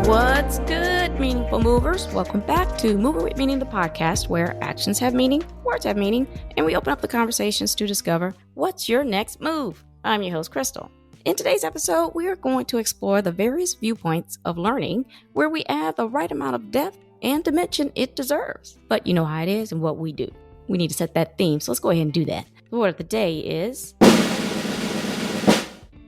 What's good, meaningful movers? Welcome back to Moving with Meaning, the podcast where actions have meaning, words have meaning, and we open up the conversations to discover what's your next move. I'm your host, Krystal. In today's episode, we are going to explore the various viewpoints of learning where we add the right amount of depth and dimension it deserves. But you know how it is and what we do. We need to set that theme, so let's go ahead and do that. The word of the day is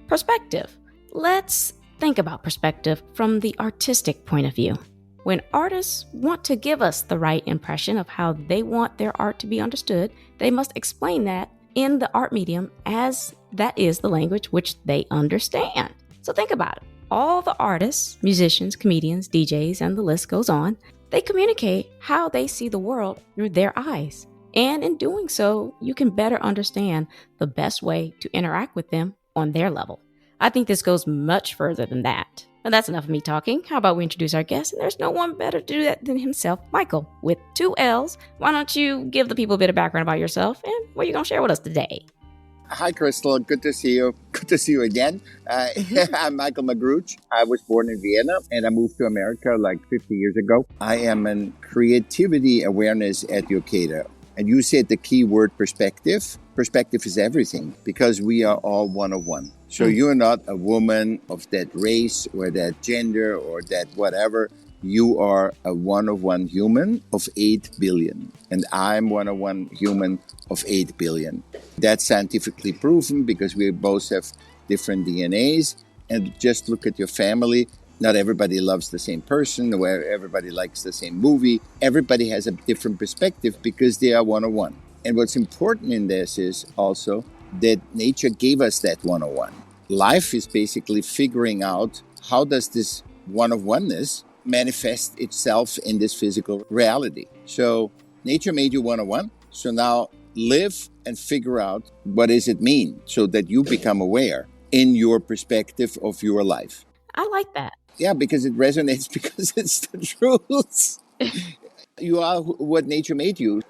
perspective. Let's think about perspective from the artistic point of view. When artists want to give us the right impression of how they want their art to be understood, they must explain that in the art medium as that is the language which they understand. So think about it. All the artists, musicians, comedians, DJs, and the list goes on, they communicate how they see the world through their eyes. And in doing so, you can better understand the best way to interact with them on their level. I think this goes much further than that. Now that's enough of me talking. How about we introduce our guest? And there's no one better to do that than himself, Michael, with 2 L's. Why don't you give the people a bit of background about yourself and what you're going to share with us today? Hi, Krystal. Good to see you. Good to see you again. I'm Michaell Margrutsche. I was born in Vienna and I moved to America like 50 years ago. I am a creativity awareness educator. And you said the key word perspective. Perspective is everything because we are all one of one. So you're not a woman of that race or that gender or that whatever. You are a one-of-one human of 8 billion. And I'm one-of-one human of 8 billion. That's scientifically proven because we both have different DNAs. And just look at your family. Not everybody loves the same person or everybody likes the same movie. Everybody has a different perspective because they are one-of-one. And what's important in this is also that nature gave us that one-of-one. Life is basically figuring out how does this one-of-oneness manifest itself in this physical reality. So nature made you one-of-one. So now live and figure out what does it mean so that you become aware in your perspective of your life. I like that. Yeah, because it resonates because it's the truth. You are what nature made you.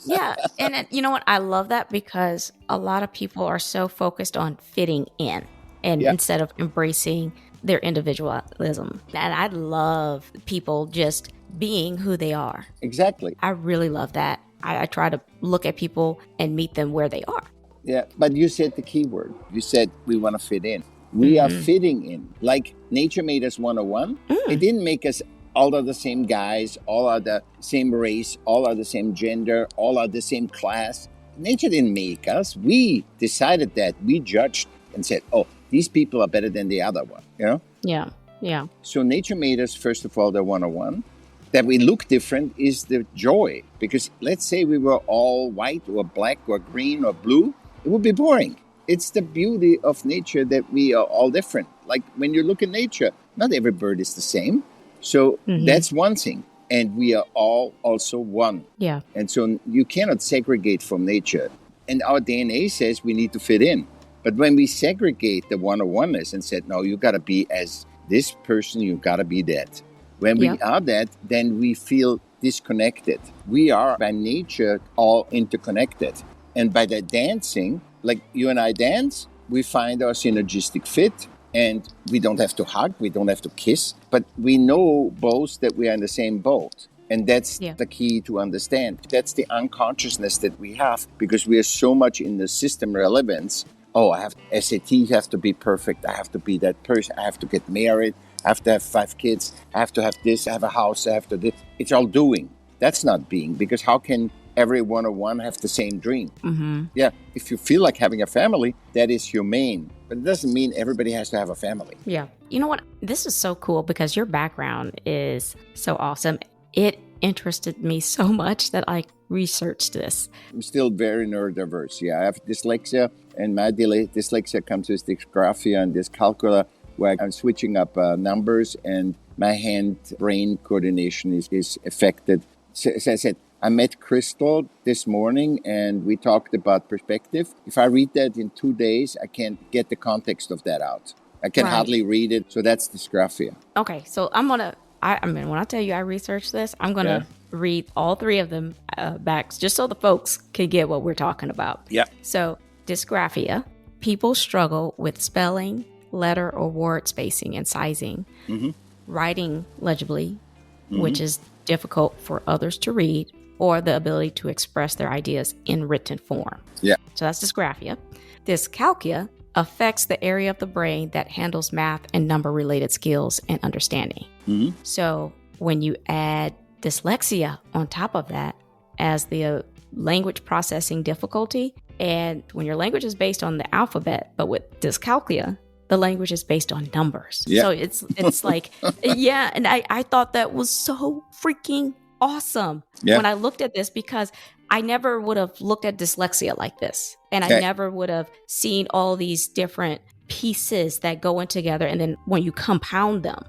Yeah. And you know what? I love that because a lot of people are so focused on fitting in and instead of embracing their individualism. And I love people just being who they are. Exactly. I really love that. I try to look at people and meet them where they are. Yeah. But you said the key word. You said we want to fit in. We are fitting in. Like nature made us one-on-one. It didn't make us all are the same guys, all are the same race, all are the same gender, all are the same class. Nature didn't make us. We decided that. We judged and said, oh, these people are better than the other one, you know? Yeah, yeah. So nature made us, first of all, the one-on-one. That we look different is the joy. Because let's say we were all white or black or green or blue, it would be boring. It's the beauty of nature that we are all different. Like when you look at nature, not every bird is the same. So that's one thing. And we are all also one. Yeah. And so you cannot segregate from nature. And our DNA says we need to fit in. But when we segregate the one-on-oneness and said, no, you got to be as this person, you got to be that. When we are that, then we feel disconnected. We are by nature all interconnected. And by the dancing, like you and I dance, we find our synergistic fit. And we don't have to hug, we don't have to kiss, but we know both that we are in the same boat. And that's the key to understand. That's the unconsciousness that we have because we are so much in the system relevance. Oh, I have SAT have to be perfect. I have to be that person. I have to get married. I have to have 5 kids. I have to have this. I have a house. I have to this. It's all doing. That's not being because how can every one-on-one have the same dream? Yeah, if you feel like having a family, that is humane. But it doesn't mean everybody has to have a family. Yeah. You know what? This is so cool because your background is so awesome. It interested me so much that I researched this. I'm still very neurodiverse. Yeah, I have dyslexia, and my dyslexia comes with dysgraphia and dyscalculia, where I'm switching up numbers, and my hand-brain coordination is affected. So as I said, I met Krystal this morning and we talked about perspective. If I read that in 2 days, I can't get the context of that out. I can hardly read it. So that's dysgraphia. Okay. So I mean, when I tell you I researched this, I'm going to read all 3 of them back just so the folks can get what we're talking about. Yeah. So dysgraphia, people struggle with spelling, letter or word spacing and sizing. writing legibly, which is difficult for others to read, or the ability to express their ideas in written form. Yeah. So that's dysgraphia. Dyscalculia affects the area of the brain that handles math and number-related skills and understanding. So when you add dyslexia on top of that as the language processing difficulty, and when your language is based on the alphabet, but with dyscalculia, the language is based on numbers. Yeah. So it's like, yeah. And I thought that was so freaking awesome when I looked at this, because I never would have looked at dyslexia like this. And I never would have seen all these different pieces that go in together. And then when you compound them,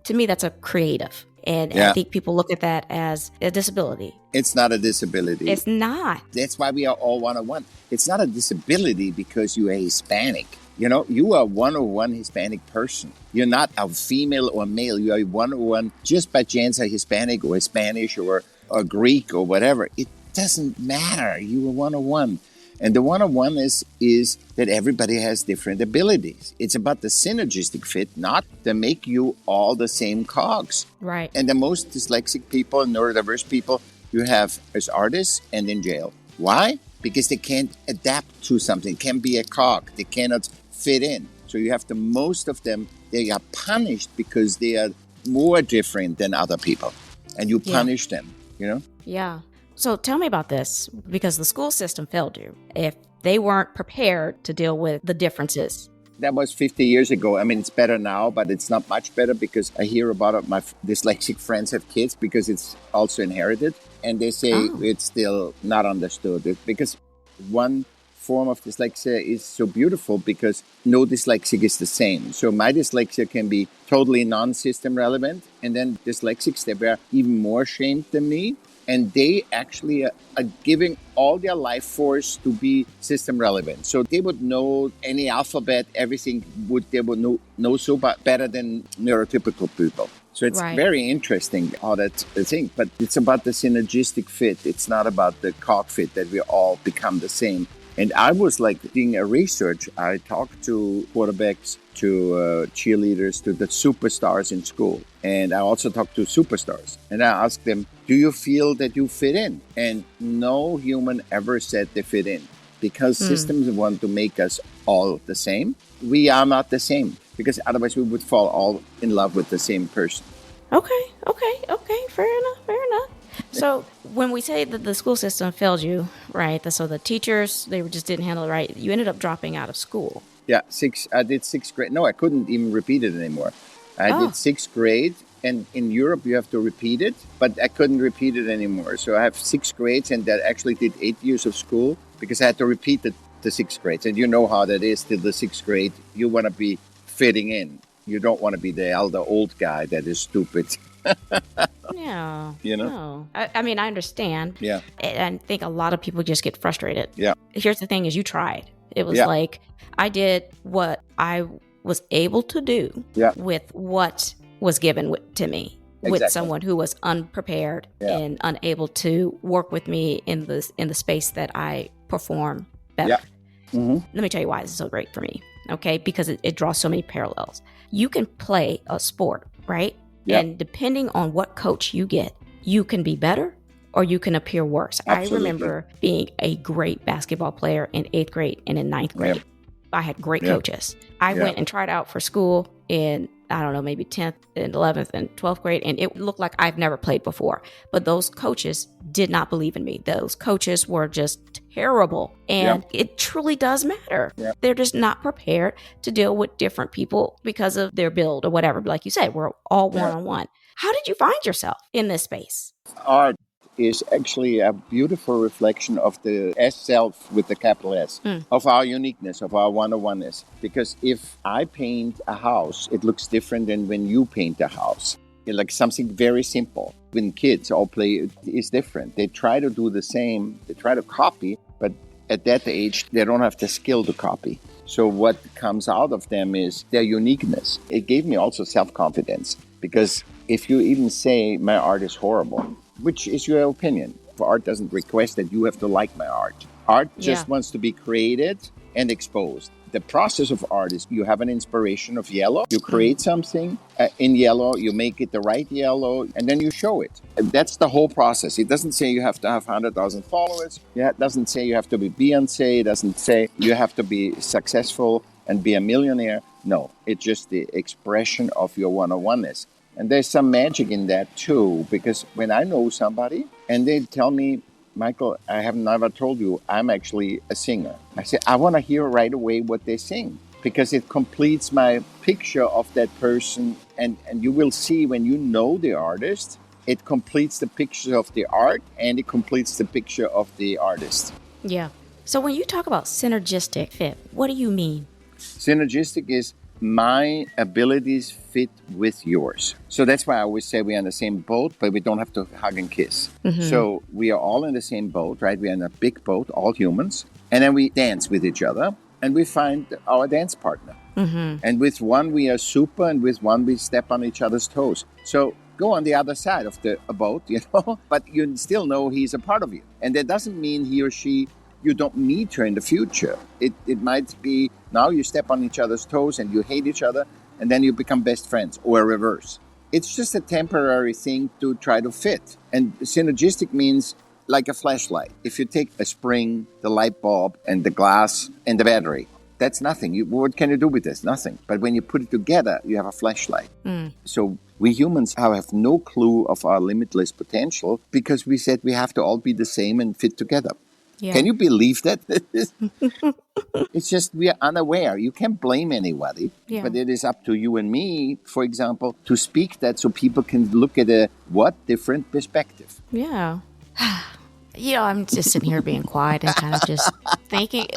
to me, that's a creative. And I think people look at that as a disability. It's not a disability. It's not. That's why we are all one-on-one. It's not a disability because you are Hispanic. You know, you are one-on-one Hispanic person. You're not a female or male. You are one-on-one just by chance a Hispanic or Spanish or Greek or whatever. It doesn't matter. You are one-on-one. And the one-on-one is that everybody has different abilities. It's about the synergistic fit, not to make you all the same cogs. Right. And the most dyslexic people, neurodiverse people, you have as artists and in jail. Why? Because they can't adapt to something, can't be a cog. They cannot fit in. So you have most of them, they are punished because they are more different than other people. And you punish them, you know? Yeah. So tell me about this, because the school system failed you. If they weren't prepared to deal with the differences. That was 50 years ago. I mean, it's better now, but it's not much better because I hear about it. My dyslexic friends have kids because it's also inherited. And they say it's still not understood. Because one form of dyslexia is so beautiful because no dyslexic is the same. So my dyslexia can be totally non-system relevant. And then dyslexics, they were even more shamed than me. And they actually are giving all their life force to be system relevant. So they would know any alphabet, everything they would know so better than neurotypical people. So it's very interesting how that's the thing. But it's about the synergistic fit. It's not about the cog fit that we all become the same. And I was like doing a research. I talked to quarterbacks, to cheerleaders, to the superstars in school. And I also talked to superstars. And I asked them, do you feel that you fit in? And no human ever said they fit in. Because systems want to make us all the same. We are not the same. Because otherwise we would fall all in love with the same person. Okay. Fair enough. So when we say that the school system failed you, right? So the teachers, they just didn't handle it right. You ended up dropping out of school. Yeah, I did sixth grade. No, I couldn't even repeat it anymore. I did sixth grade, and in Europe you have to repeat it, but I couldn't repeat it anymore. So I have sixth grades, and that actually did 8 years of school because I had to repeat the sixth grades. And you know how that is till the sixth grade. You want to be fitting in. You don't want to be the old guy that is stupid. Yeah. You know? No. I mean, I understand. Yeah. And I think a lot of people just get frustrated. Yeah. Here's the thing is you tried. It was like I did what I was able to do with what was given to me with someone who was unprepared and unable to work with me in the space that I perform better. Yeah. Let me tell you why this is so great for me. Okay. Because it draws so many parallels. You can play a sport, right? Yep. And depending on what coach you get, you can be better or you can appear worse. Absolutely. I remember being a great basketball player in 8th grade and in 9th grade. Yep. I had great coaches. I went and tried out for school in, I don't know, maybe 10th and 11th and 12th grade. And it looked like I've never played before. But those coaches did not believe in me. Those coaches were just terrible. And it truly does matter. Yep. They're just not prepared to deal with different people because of their build or whatever. Like you said, we're all one-on-one. How did you find yourself in this space? Art is actually a beautiful reflection of the S-self with the capital S, of our uniqueness, of our one-on-oneness. Because if I paint a house, it looks different than when you paint a house. Like something very simple. When kids all play, it's different. They try to do the same, they try to copy, but at that age, they don't have the skill to copy. So what comes out of them is their uniqueness. It gave me also self-confidence, because if you even say my art is horrible, which is your opinion, art doesn't request that you have to like my art. Art just wants to be created and exposed. The process of art is you have an inspiration of yellow, you create something in yellow, you make it the right yellow, and then you show it. And that's the whole process. It doesn't say you have to have 100,000 followers. Yeah, it doesn't say you have to be Beyonce. It doesn't say you have to be successful and be a millionaire. No, it's just the expression of your one-on-oneness. And there's some magic in that too, because when I know somebody and they tell me, Michael, I have never told you I'm actually a singer. I say, I want to hear right away what they sing because it completes my picture of that person. And you will see when you know the artist, it completes the picture of the art and it completes the picture of the artist. Yeah. So when you talk about synergistic fit, what do you mean? Synergistic is my abilities fit with yours. So that's why I always say we're in the same boat, but we don't have to hug and kiss. Mm-hmm. So we are all in the same boat, right? We're in a big boat, all humans. And then we dance with each other and we find our dance partner. Mm-hmm. And with one we are super and with one we step on each other's toes. So go on the other side of the boat, but you still know he's a part of you. And that doesn't mean he or she you don't meet her in the future. It might be now you step on each other's toes and you hate each other and then you become best friends or reverse. It's just a temporary thing to try to fit. And synergistic means like a flashlight. If you take a spring, the light bulb and the glass and the battery, that's nothing. What can you do with this? Nothing. But when you put it together, you have a flashlight. So we humans have no clue of our limitless potential because we said we have to all be the same and fit together. Yeah. Can you believe that? It's just we are unaware. You can't blame anybody, but it is up to you and me, for example, to speak that so people can look at a different perspective. Yeah. I'm just sitting here being quiet and kind of just thinking.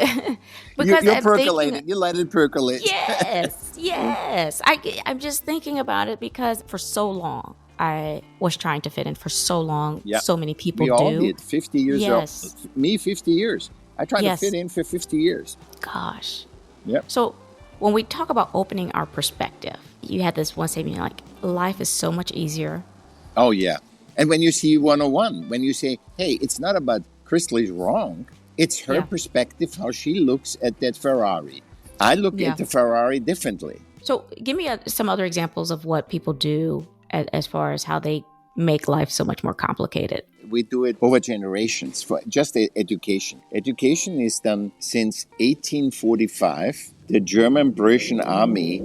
Because you're percolating. You let it percolate. Yes. I'm just thinking about it because for so long, I was trying to fit in for so long. Yep. So many people do. We all did. 50 years old. Me, 50 years. I tried to fit in for 50 years. Gosh. Yep. So when we talk about opening our perspective, you had this one statement like, life is so much easier. Oh, yeah. And when you see 101, when you say, hey, it's not about Krystal is wrong. It's her perspective, how she looks at that Ferrari. I look at the Ferrari differently. So give me some other examples of what people do as far as how they make life so much more complicated. We do it over generations for just education. Education is done since 1845. The German British Army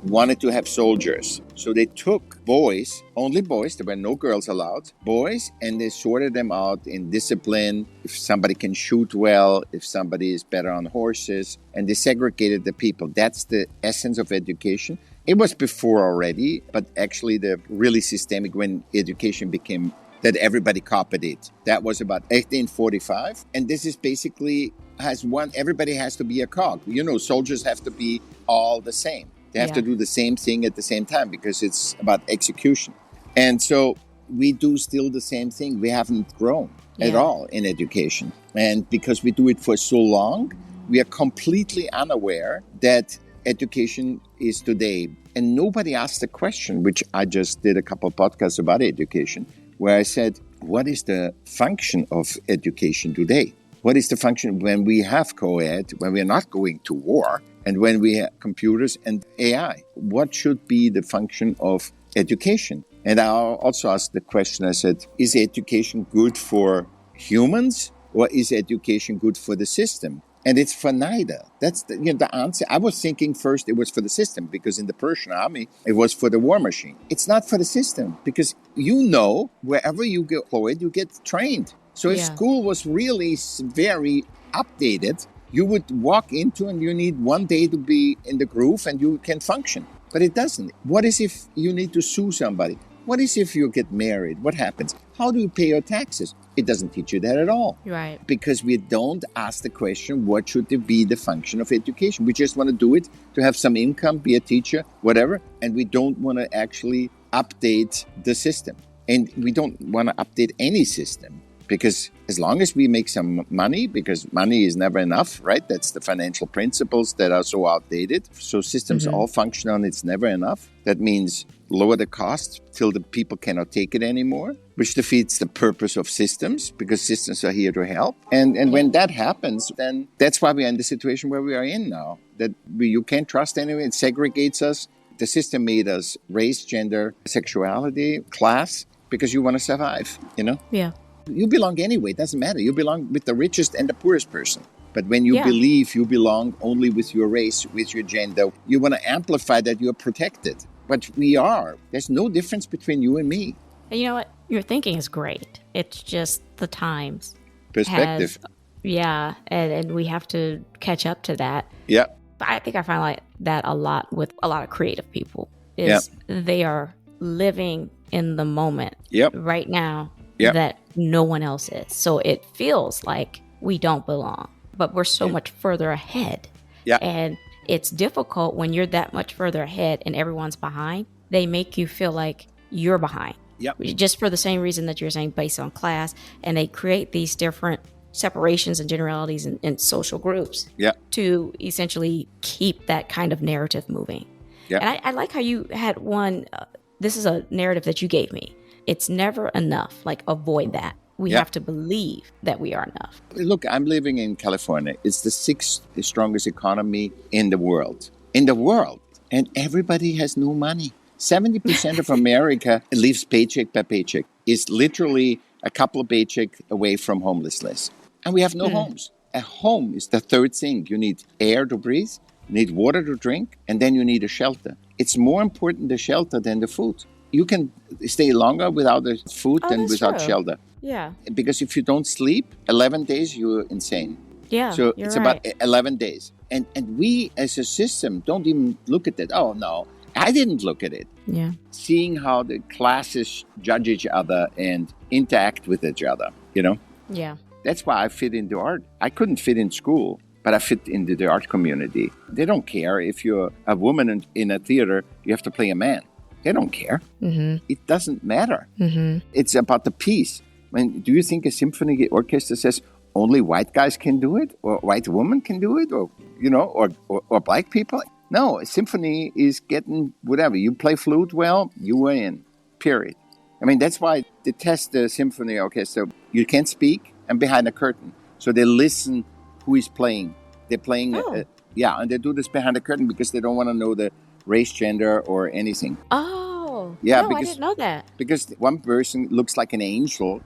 wanted to have soldiers. So they took boys, only boys, there were no girls allowed, boys, and they sorted them out in discipline, if somebody can shoot well, if somebody is better on horses, and they segregated the people. That's the essence of education. It was before already, but actually the really systemic when education became that everybody copied it. That was about 1845. And this is basically everybody has to be a cog. Soldiers have to be all the same. They have to do the same thing at the same time because it's about execution. And so we do still the same thing. We haven't grown at all in education. And because we do it for so long, we are completely unaware that education is today. And nobody asked the question, which I just did a couple of podcasts about education, where I said, what is the function of education today? What is the function when we have co-ed, when we are not going to war, and when we have computers and AI? What should be the function of education? And I also asked the question, I said, is education good for humans or is education good for the system? And it's for neither. That's the answer. I was thinking first it was for the system because in the Persian army, it was for the war machine. It's not for the system because wherever you get employed, you get trained. So if school was really very updated, you would walk into and you need one day to be in the groove and you can function. But it doesn't. What is if you need to sue somebody? What is if you get married? What happens? How do you pay your taxes? It doesn't teach you that at all. Right. Because we don't ask the question, what should be the function of education? We just want to do it to have some income, be a teacher, whatever. And we don't want to actually update the system. And we don't want to update any system. Because as long as we make some money, because money is never enough, right? That's the financial principles that are so outdated. So systems all function on it's never enough. That means lower the cost till the people cannot take it anymore, which defeats the purpose of systems, because systems are here to help. And when that happens, then that's why we are in the situation where we are in now, that you can't trust anyone. It segregates us. The system made us race, gender, sexuality, class, because you want to survive, Yeah. You belong anyway. It doesn't matter. You belong with the richest and the poorest person. But when you believe you belong only with your race, with your gender, you want to amplify that you're protected. But we are. There's no difference between you and me. And you know what? Your thinking is great. It's just the times. Perspective. And we have to catch up to that. Yeah. I think I find like that a lot with a lot of creative people. They are living in the moment right now that no one else is. So it feels like we don't belong, but we're so much further ahead. Yeah. And it's difficult when you're that much further ahead and everyone's behind. They make you feel like you're behind. Yep. Just for the same reason that you're saying, based on class. And they create these different separations and generalities in social groups to essentially keep that kind of narrative moving. And I like how you had one, this is a narrative that you gave me. It's never enough. Like, avoid that. We have to believe that we are enough. Look, I'm living in California. It's the sixth strongest economy in the world. And everybody has no money. 70% of America lives paycheck by paycheck. It's literally a couple of paychecks away from homelessness. And we have no homes. A home is the third thing. You need air to breathe, you need water to drink, and then you need a shelter. It's more important, the shelter, than the food. You can stay longer without the food than without shelter. Yeah. Because if you don't sleep, 11 days, you're insane. Yeah, so it's about 11 days. And we as a system don't even look at that. Oh, no, I didn't look at it. Yeah. Seeing how the classes judge each other and interact with each other, Yeah. That's why I fit into art. I couldn't fit in school, but I fit into the art community. They don't care if you're a woman in a theater, you have to play a man. They don't care. Mm-hmm. It doesn't matter. Mm-hmm. It's about the piece. Do you think a symphony orchestra says only white guys can do it, or white women can do it, or black people? No, a symphony is getting whatever. You play flute well, you are in, period. That's why they test the symphony orchestra. You can't speak, and behind a curtain. So they listen who is playing. They're playing, and they do this behind a curtain because they don't want to know the race, gender, or anything. Oh, yeah, I didn't know that. Because one person looks like an angel,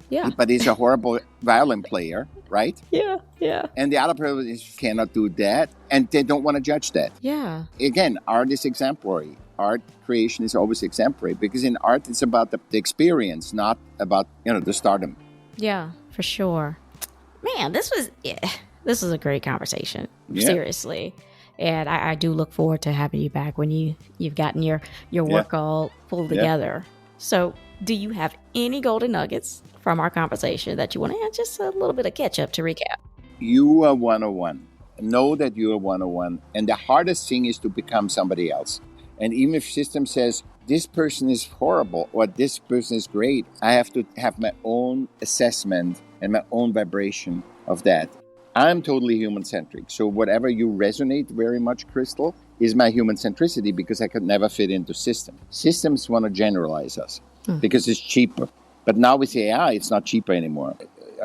Yeah. but he's a horrible violin player, right? Yeah. And the other person cannot do that, and they don't want to judge that. Yeah. Again, art is exemplary. Art creation is always exemplary, because in art, it's about the experience, not about, the stardom. Yeah, for sure. Man, this was a great conversation. Yeah. Seriously. And I do look forward to having you back when you've gotten your work all pulled together. So do you have any golden nuggets from our conversation that you want to add? Just a little bit of catch up to recap. You are 101. Know that you are 101. And the hardest thing is to become somebody else. And even if system says, this person is horrible or this person is great, I have to have my own assessment and my own vibration of that. I'm totally human-centric. So whatever you resonate very much, Krystal, is my human centricity, because I could never fit into systems. Systems want to generalize us because it's cheaper. But now with AI, it's not cheaper anymore.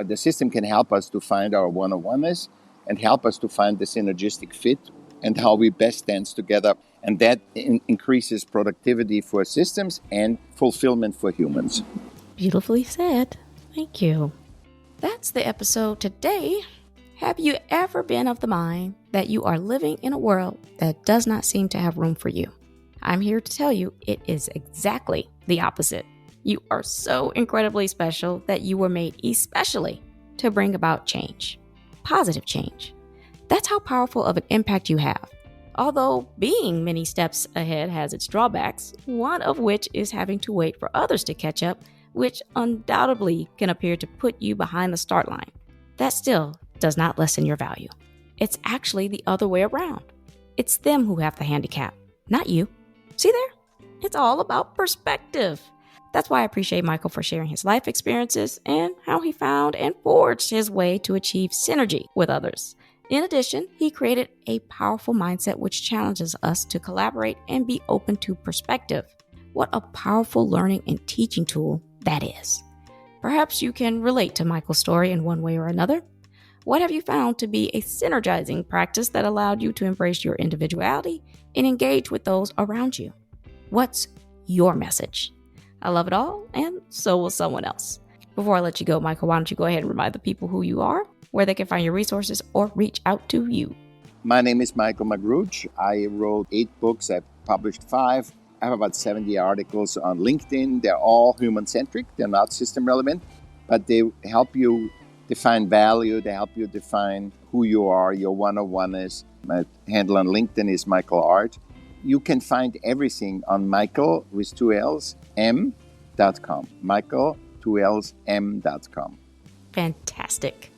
The system can help us to find our one-on-oneness and help us to find the synergistic fit and how we best dance together. And that increases productivity for systems and fulfillment for humans. Beautifully said. Thank you. That's the episode today. Have you ever been of the mind that you are living in a world that does not seem to have room for you? I'm here to tell you it is exactly the opposite. You are so incredibly special that you were made especially to bring about change, positive change. That's how powerful of an impact you have. Although being many steps ahead has its drawbacks, one of which is having to wait for others to catch up, which undoubtedly can appear to put you behind the start line. That still does not lessen your value. It's actually the other way around. It's them who have the handicap, not you. See there? It's all about perspective. That's why I appreciate Michaell for sharing his life experiences and how he found and forged his way to achieve synergy with others. In addition, he created a powerful mindset which challenges us to collaborate and be open to perspective. What a powerful learning and teaching tool that is. Perhaps you can relate to Michaell's story in one way or another. What have you found to be a synergizing practice that allowed you to embrace your individuality and engage with those around you? What's your message? I love it all, and so will someone else. Before I let you go, Michaell, why don't you go ahead and remind the people who you are, where they can find your resources, or reach out to you. My name is Michaell Margrutsche. I wrote 8 books. I've published 5. I have about 70 articles on LinkedIn. They're all human-centric. They're not system-relevant, but they help you define value. They help you define who you are, your one-on-oneness. My handle on LinkedIn is Michaell Art. You can find everything on Michaell with 2 L's, m.com. Michaell, 2 L's, m.com. Fantastic.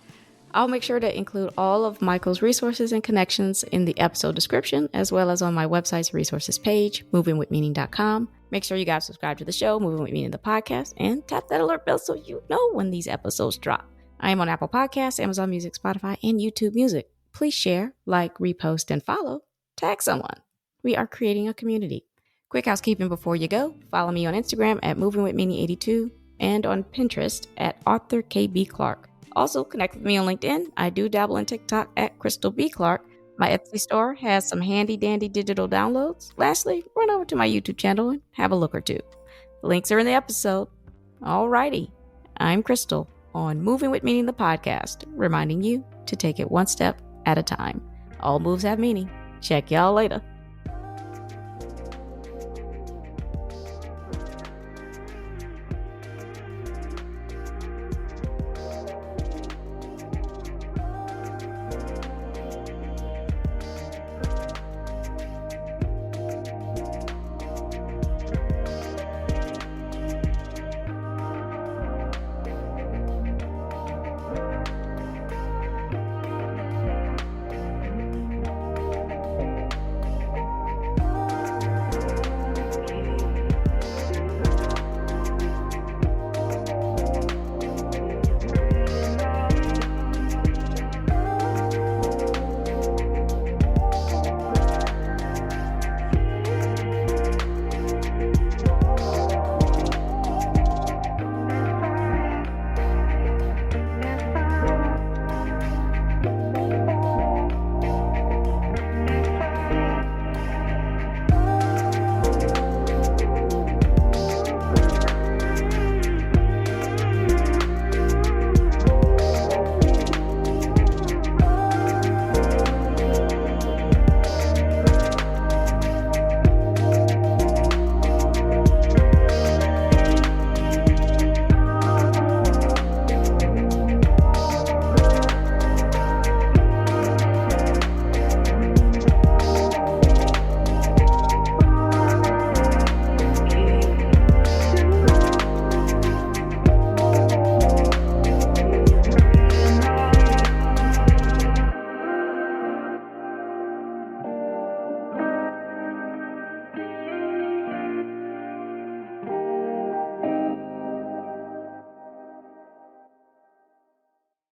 I'll make sure to include all of Michaell's resources and connections in the episode description, as well as on my website's resources page, movingwithmeaning.com. Make sure you guys subscribe to the show, Moving With Meaning, the podcast, and tap that alert bell so you know when these episodes drop. I am on Apple Podcasts, Amazon Music, Spotify, and YouTube Music. Please share, like, repost, and follow. Tag someone. We are creating a community. Quick housekeeping before you go. Follow me on Instagram at movingwithmeaning82 and on Pinterest at Arthur KB Clark. Also, connect with me on LinkedIn. I do dabble in TikTok at Krystal B. Clark. My Etsy store has some handy-dandy digital downloads. Lastly, run over to my YouTube channel and have a look or two. The links are in the episode. Alrighty, I'm Krystal on Moving With Meaning, the podcast, reminding you to take it one step at a time. All moves have meaning. Check y'all later.